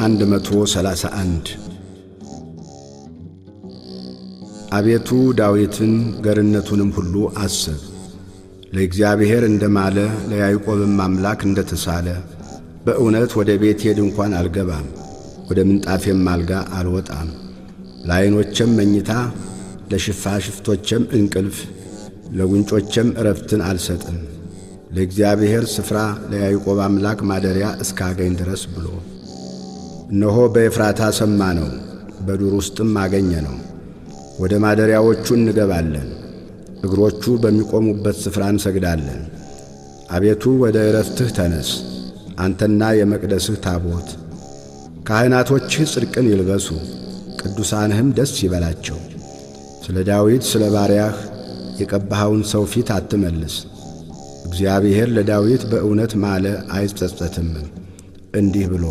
131 አቤቱ ዳዊትን ገርነቱንም ሁሉ አስብ። ለእግዚአብሔር እንደማለ ለያዕቆብም አምላክ እንደተሳለ በእውነት ወደ ቤቴ ድንኳን አልገባም፣ ወደ ምንጣፌም አልጋ አልወጣም። ለዓይኖቼም መኝታ ለሽፋሽፍቶቼም እንቅልፍ ለጉንጮቼም ዕረፍትን አልሰጥም፣ ለእግዚአብሔር ስፍራ ለያዕቆብ አምላክ ማደሪያ እስካገኝ ድረስ ብሎ። እነሆ በኤፍራታ ሰማነው፣ በዱር ውስጥም አገኘነው። ወደ ማደሪያዎቹ እንገባለን፣ እግሮቹ በሚቆሙበት ስፍራ እንሰግዳለን። አቤቱ ወደ ዕረፍትህ ተነስ፣ አንተና የመቅደስህ ታቦት። ካህናቶችህ ጽድቅን ይልበሱ፣ ቅዱሳንህም ደስ ይበላቸው። ስለ ዳዊት ስለ ባሪያህ የቀባኸውን ሰው ፊት አትመልስ። እግዚአብሔር ለዳዊት በእውነት ማለ አይጸጸትም እንዲህ ብሎ